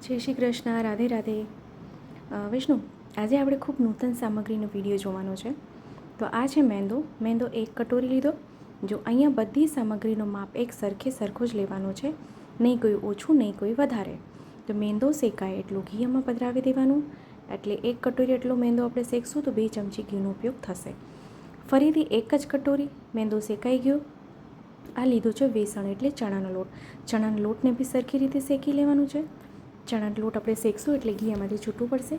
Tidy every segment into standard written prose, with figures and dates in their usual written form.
જય શ્રી કૃષ્ણ, રાધે રાધે. વિષ્ણુ, આજે આપણે ખૂબ નૂતન સામગ્રીનો વિડીયો જોવાનો છે. તો આ છે મેંદો. મેંદો 1 કટોરી લીધો. જો અહીંયા બધી સામગ્રીનો માપ એક સરખો જ લેવાનો છે, નહીં કોઈ ઓછું નહીં કોઈ વધારે. તો મેંદો શેકાય એટલું ઘી એમાં પધરાવી દેવાનું. એટલે 1 કટોરી એટલો મેંદો આપણે શેકશું તો 2 ચમચી ઘીનો ઉપયોગ થશે. ફરીથી 1 જ કટોરી મેંદો શેકાઈ ગયો. આ લીધો છે બેસણ એટલે ચણાનો લોટ. ચણાના લોટને બી સરખી રીતે શેકી લેવાનું છે. ચણાનો લોટ આપણે શેકશું એટલે ઘી એમાંથી છૂટું પડશે.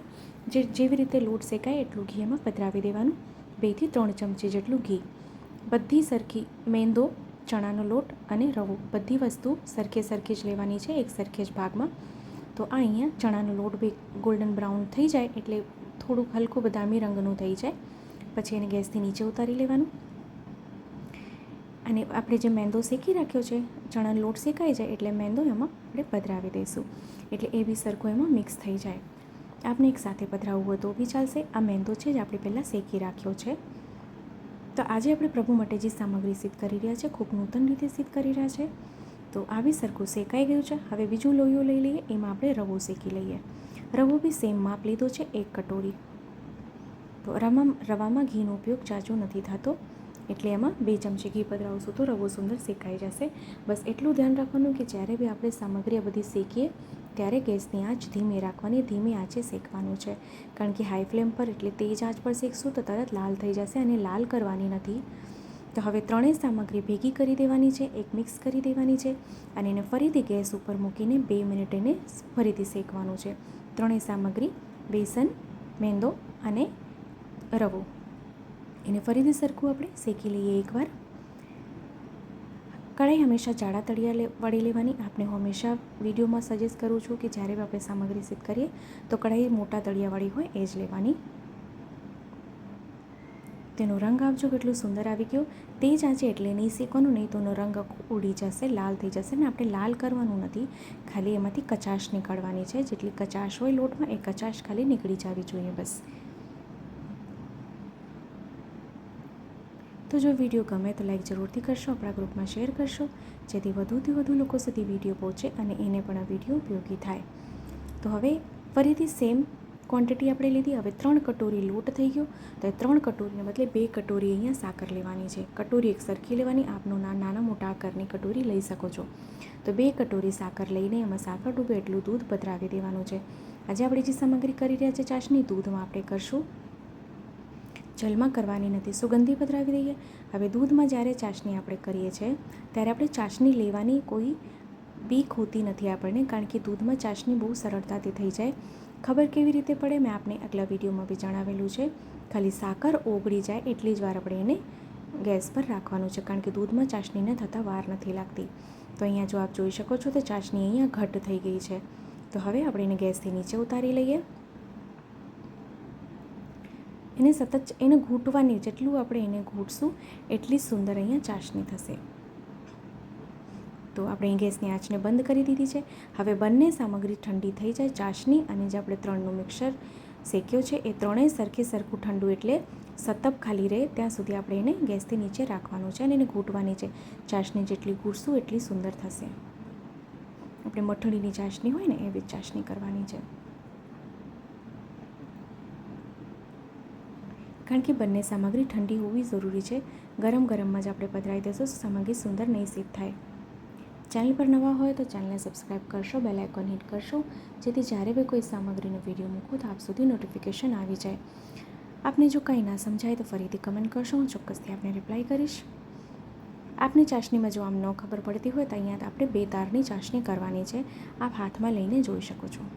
જેવી રીતે લોટ શેકાય એટલું ઘી એમાં પધરાવી દેવાનું. 2 થી 3 ચમચી જેટલું ઘી. બધી સરખી મેંદો, ચણાનો લોટ અને રવો બધી વસ્તુ સરખી જ લેવાની છે, એક સરખે જ ભાગમાં. તો આ અહીંયા ચણાનો લોટ બી ગોલ્ડન બ્રાઉન થઈ જાય એટલે થોડુંક હલકું બદામી રંગનું થઈ જાય પછી એને ગેસથી નીચે ઉતારી લેવાનું. અને આપણે જે મેંદો શેકી રાખ્યો છે, ચણાનો લોટ શેકાઈ જાય એટલે મેંદો એમાં આપણે પધરાવી દઈશું એટલે એ બી સરખો એમાં મિક્સ થઈ જાય. આપણે એક સાથે પધરાવવું હોય તો બી ચાલશે. આ મેંદો છે જ આપણે પહેલાં શેકી રાખ્યો છે. તો આજે આપણે પ્રભુ માટે જે સામગ્રી સિદ્ધ કરી રહ્યા છે, ખૂબ નૂતન રીતે સિદ્ધ કરી રહ્યા છે. તો આ બી સરખું શેકાઈ ગયું છે. હવે બીજું લોહીઓ લઈ લઈએ, એમાં આપણે રવો શેકી લઈએ. રવો બી સેમ માપ લીધો છે, 1 કટોરી. તો રવામાં ઘીનો ઉપયોગ જાજો નથી થતો એટલે એમાં 2 ચમચી ઘી પધરાવશું તો રવો સુંદર શેકાઈ જશે. બસ એટલું ધ્યાન રાખવાનું કે જ્યારે બી આપણે સામગ્રી આ બધી શેકીએ ત્યારે ગેસની આંચ ધીમી રાખવાની, ધીમી આંચે શેકવાનું છે. કારણ કે હાઈ ફ્લેમ પર એટલે તેજ આંચ પર શેકશું તો તરત લાલ થઈ જશે અને લાલ કરવાની નથી. તો હવે ત્રણેય સામગ્રી ભેગી કરી દેવાની છે, એક મિક્સ કરી દેવાની છે અને એને ફરીથી ગેસ ઉપર મૂકીને 2 મિનિટ એને ફરીથી શેકવાનું છે. ત્રણેય સામગ્રી બેસન, મેંદો અને રવો એને ફરીથી સરખું આપણે શેકી લઈએ એકવાર. કઢાઈ હંમેશા જાડા તળિયા વળી લેવાની. આપણે હંમેશા વિડીયોમાં સજેસ્ટ કરું છું કે જ્યારે બી આપણે સામગ્રી સિદ્ધ કરીએ તો કઢાઈ મોટા તળિયાવાળી હોય એ જ લેવાની. તેનો રંગ આપજો કેટલું સુંદર આવી ગયો. તે જ આંચે એટલે નહીં શેકવાનું, નહીં તો એનો રંગ ઉડી જશે, લાલ થઈ જશે. ને આપણે લાલ કરવાનું નથી, ખાલી એમાંથી કચાશ નીકળવાની છે. જેટલી કચાશ હોય લોટમાં એ કચાશ ખાલી નીકળી જવી જોઈએ બસ. તો જો વિડીયો ગમે તો લાઈક જરૂરથી કરશો, આપણા ગ્રુપમાં શેર કરશો જેથી વધુથી વધુ લોકો સુધી વિડીયો પહોંચે અને એને પણ આ વિડીયો ઉપયોગી થાય. તો હવે ફરીથી સેમ ક્વોન્ટિટી આપણે લીધી. હવે 3 કટોરી લોટ થઈ ગયો તો 3 કટોરીને બદલે 2 કટોરી અહીંયા સાકર લેવાની છે. કટોરી એક સરખી લેવાની. આપનો નાના મોટા આકારની કટોરી લઈ શકો છો. તો 2 કટોરી સાકર લઈને એમાં સાકર ડૂબે એટલું દૂધ પધરાવી દેવાનું છે. આજે આપણે જે સામગ્રી કરી રહ્યા છે ચાસણી, દૂધમાં આપણે કરશું, જલમાં કરવાની નથી. સુગંધી પધરાવી દઈએ. હવે દૂધમાં જ્યારે ચાસણી આપણે કરીએ છીએ ત્યારે આપણે ચાસણી લેવાની કોઈ બીક હોતી નથી આપણને, કારણ કે દૂધમાં ચાસણી બહુ સરળતાથી થઈ જાય. ખબર કેવી રીતે પડે મેં આપને આગલા વિડીયોમાં બી જણાવેલું છે. ખાલી સાકર ઓગળી જાય એટલી જ વાર આપણે એને ગેસ પર રાખવાનું છે, કારણ કે દૂધમાં ચાસણીને થતાં વાર નથી લાગતી. તો અહીંયા જો આપ જોઈ શકો છો તો ચાસણી અહીંયા ઘટ્ટ થઈ ગઈ છે. તો હવે આપણે એને ગેસથી નીચે ઉતારી લઈએ. એને સતત એને ઘૂંટવાની, જેટલું આપણે એને ઘૂંટશું એટલી સુંદર અહીંયા ચાસણી થશે. તો આપણે ગેસની આંચને બંધ કરી દીધી છે. હવે બંને સામગ્રી ઠંડી થઈ જાય, ચાસણી અને જે આપણે 3નું મિક્સર શેક્યો છે એ ત્રણેય સરખું ઠંડુ એટલે સતપ ખાલી રહે ત્યાં સુધી આપણે એને ગેસથી નીચે રાખવાનું છે અને એને ઘૂંટવાની છે. ચાસણી જેટલી ઘૂંટશું એટલી સુંદર થશે. આપણે મઠડીની ચાસણી હોય ને એવી જ ચાસણી કરવાની છે. કારણ કે બંને સામગ્રી ઠંડી હોવી જરૂરી છે. ગરમમાં જ આપણે પધરાવી દઈશું તો સામગ્રી સુંદર નહીં સિદ્ધ થાય. ચેનલ પર નવા હોય તો ચેનલને સબસ્ક્રાઈબ કરશો, બેલ આઇકોન હિટ કરશો જેથી જ્યારે બી કોઈ સામગ્રીનો વિડીયો મૂકું તો આપ સુધી નોટિફિકેશન આવી જાય. આપને જો કંઈ ના સમજાય તો ફરીથી કમેન્ટ કરશો, હું ચોક્કસથી આપને રિપ્લાય કરીશ. આપની ચાસણીમાં જો આમ ન ખબર પડતી હોય તો અહીંયા આપણે 2 તારની ચાસણી કરવાની છે. આપ હાથમાં લઈને જોઈ શકો છો.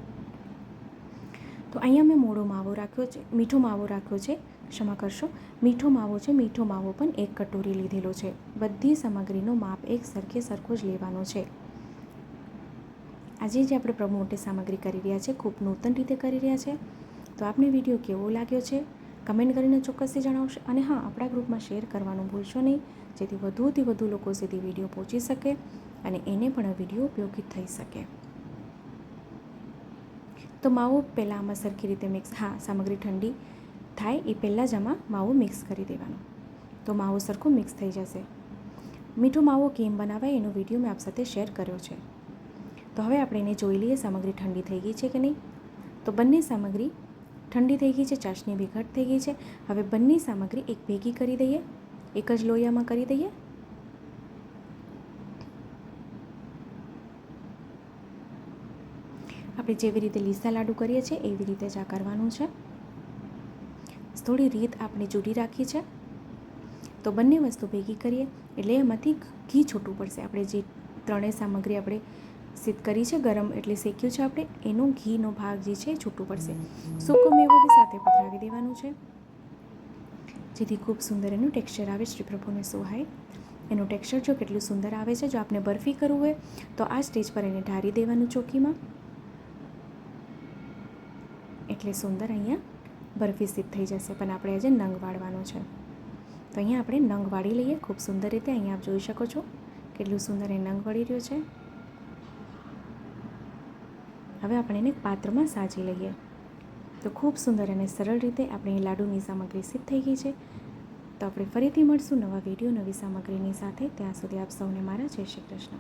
તો અહીંયા મેં મોડો માવો રાખ્યો છે, મીઠો માવો રાખ્યો છે, ક્ષમા કરશો, મીઠો માવો છે. મીઠો માવો પણ 1 કટોરી લીધેલો છે. બધી સામગ્રીનો માપ એક સરખો જ લેવાનો છે. આજે જે આપણે પ્રભુ માટે સામગ્રી કરી રહ્યા છે ખૂબ નૂતન રીતે કરી રહ્યા છે. તો આપને વિડીયો કેવો લાગ્યો છે કમેન્ટ કરીને ચોક્કસથી જણાવશો. અને હા, આપણા ગ્રુપમાં શેર કરવાનું ભૂલશો નહીં જેથી વધુથી વધુ લોકો સુધી વિડીયો પહોંચી શકે અને એને પણ આ વિડીયો ઉપયોગી થઈ શકે. તો માવો પહેલાં આમાં સરખી રીતે મિક્સ, સામગ્રી ઠંડી થાય એ પહેલાં જ આમાં માવો મિક્સ કરી દેવાનો તો માવો સરખો મિક્સ થઈ જશે. મીઠો માવો કેમ બનાવાય એનો વિડીયો મેં આપ સાથે શેર કર્યો છે. તો હવે આપણે એને જોઈ લઈએ સામગ્રી ઠંડી થઈ ગઈ છે કે નહીં. તો બંને સામગ્રી ઠંડી થઈ ગઈ છે, ચાસણી બી ઘટ થઈ ગઈ છે. હવે બંને સામગ્રી એક ભેગી કરી દઈએ, એક જ લોયામાં કરી દઈએ. આપણે જેવી રીતે લીસા લાડુ કરીએ છીએ એવી રીતે જ આ કરવાનું છે. થોડી રીત આપણે જુદી રાખી છે. તો બંને વસ્તુ ભેગી કરીએ એટલે એમાંથી ઘી છૂટવું પડશે. આપણે જે ત્રણેય સામગ્રી આપણે સિદ્ધ કરી છે, ગરમ એટલે શેક્યું છે આપણે, એનો ઘીનો ભાગ જે છે એ છૂટવું પડશે. સૂકો મેવો બી સાથે પધરાવી દેવાનું છે, જેથી ખૂબ સુંદર એનું ટેક્સચર આવે. શ્રી પ્રભુને સોહાય એનું ટેક્સચર જો કેટલું સુંદર આવે છે. જો આપણે બરફી કરવું હોય તો આ સ્ટેજ પર એને ઢારી દેવાનું ચોકીમાં, એટલે સુંદર અહીંયા બરફી સિદ્ધ થઈ જશે. પણ આપણે આજે નંગ વાળવાનો છે, તો અહીંયા આપણે નંગ વાળી લઈએ ખૂબ સુંદર રીતે. અહીંયા આપ જોઈ શકો છો કેટલું સુંદર એ નંગ વળી રહ્યો છે. હવે આપણે એને પાત્રમાં સાજી લઈએ. તો ખૂબ સુંદર અને સરળ રીતે આપણે લાડુની સામગ્રી સિદ્ધ થઈ ગઈ છે. તો આપણે ફરીથી મળશું નવા વિડીયો નવી સામગ્રીની સાથે. ત્યાં સુધી આપ સૌને મારા જય શ્રી કૃષ્ણ.